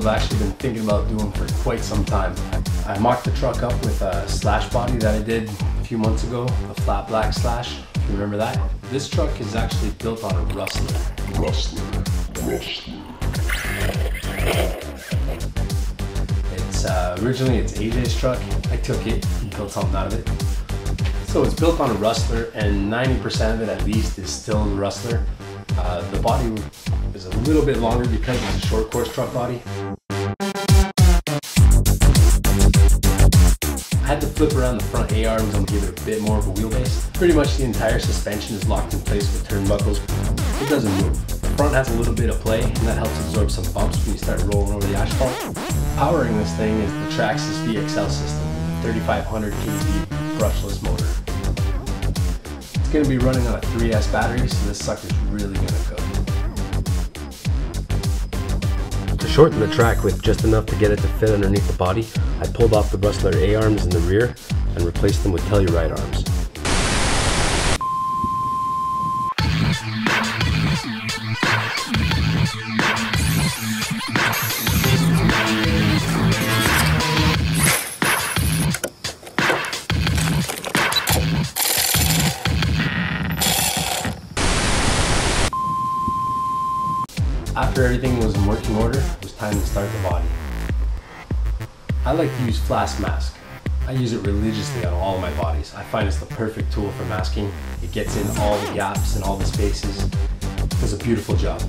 I've actually been thinking about doing for quite some time. I mocked the truck up with a slash body that I did a few months ago, a flat black slash, if you remember that. This truck is actually built on a Rustler. It's originally it's AJ's truck. I took it and built something out of it. So it's built on a Rustler, and 90% of it at least is still a Rustler. The body is a little bit longer because it's a short course truck body. I had to flip around the front A-arms and give it a bit more of a wheelbase. Pretty much the entire suspension is locked in place with turnbuckles. It doesn't move. The front has a little bit of play, and that helps absorb some bumps when you start rolling over the asphalt. Powering this thing is the Traxxas VXL system, 3500 kV brushless motor. It's going to be running on a 3S battery, so this sucker's really going to go. To shorten the track with just enough to get it to fit underneath the body, I pulled off the Rustler A-arms in the rear and replaced them with Telluride arms. After everything was in working order, it was time to start the body. I like to use flash mask. I use it religiously on all of my bodies. I find it's the perfect tool for masking. It gets in all the gaps and all the spaces. It does a beautiful job.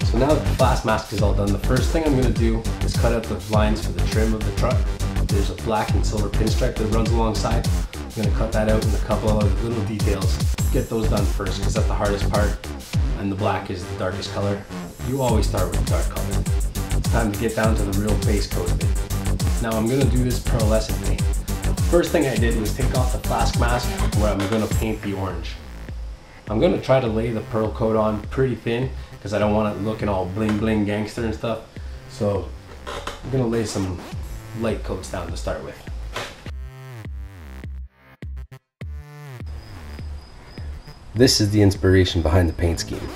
So now that the flash mask is all done, the first thing I'm going to do is cut out the lines for the trim of the truck. There's a black and silver pinstripe that runs alongside. I'm going to cut that out and a couple of other little details. Get those done first because that's the hardest part, and the black is the darkest color. You always start with the dark color. It's time to get down to the real base coat of it. Now I'm going to do this pearlescent paint. First thing I did was take off the flask mask where I'm going to paint the orange. I'm going to try to lay the pearl coat on pretty thin because I don't want it looking all bling bling gangster and stuff. So I'm going to lay some light coats down to start with. This is the inspiration behind the paint scheme.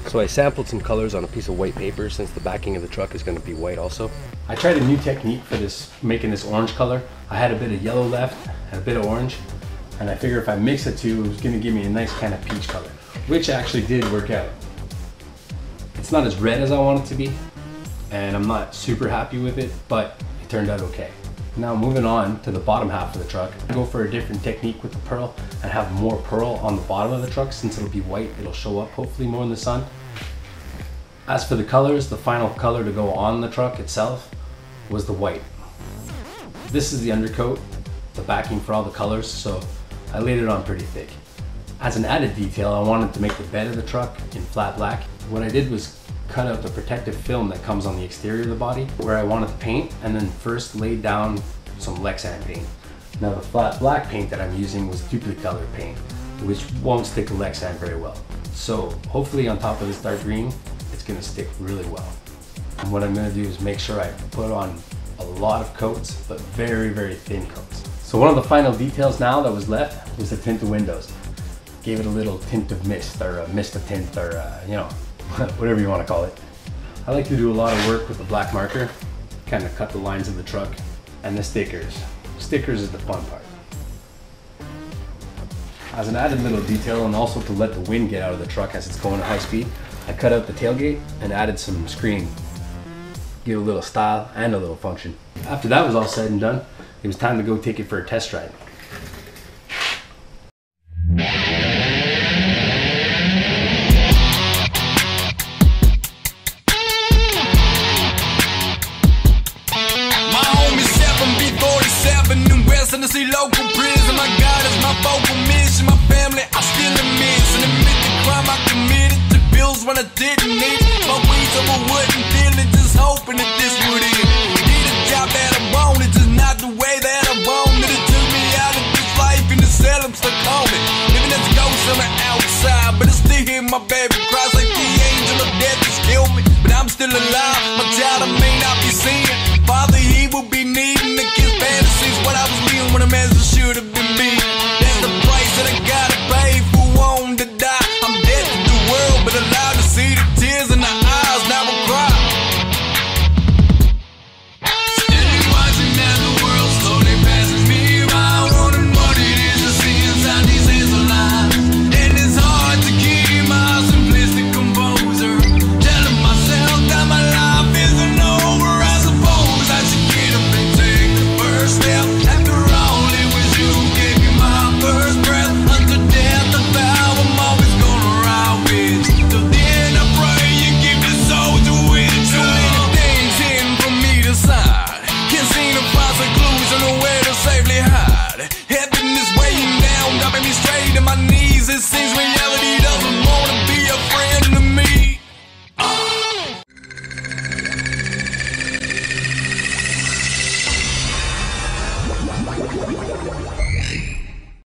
So I sampled some colors on a piece of white paper since the backing of the truck is going to be white also. I tried a new technique for this, making this orange color. I had a bit of yellow left and a bit of orange, and I figured if I mix the two, it was going to give me a nice kind of peach color, which actually did work out. It's not as red as I want it to be, and I'm not super happy with it, but it turned out okay. Now moving on to the bottom half of the truck, I go for a different technique with the pearl and have more pearl on the bottom of the truck. Since it'll be white, it'll show up hopefully more in the sun. As for the colors, the final color to go on the truck itself was the white. This is the undercoat, the backing for all the colors, so I laid it on pretty thick. As an added detail, I wanted to make the bed of the truck in flat black. What I did was cut out the protective film that comes on the exterior of the body where I wanted to paint, and then first laid down some Lexan paint. Now the flat black paint that I'm using was duplicate paint, which won't stick to Lexan very well. So hopefully on top of this dark green, it's going to stick really well. And what I'm going to do is make sure I put on a lot of coats, but very, very thin coats. So one of the final details now that was left was the tint of windows. Gave it a little tint of mist, or a mist of tint, or you know, whatever you want to call it. I like to do a lot of work with the black marker, kind of cut the lines of the truck, and the stickers. Stickers is the fun part. As an added little detail, and also to let the wind get out of the truck as it's going at high speed, I cut out the tailgate and added some screening. Give it a little style and a little function. After that was all said and done, it was time to go take it for a test ride. See local prison, my God is my focal mission. My family, I still miss and admit the crime I committed. The bills when I didn't need it. My weeds over wouldn't feel it, just hoping that this would end. Did a job that I wanted, just not the way that I wanted. It took me out of this life in the cell, I'm stuck on it. Living as a ghost on the outside, but I still hear my baby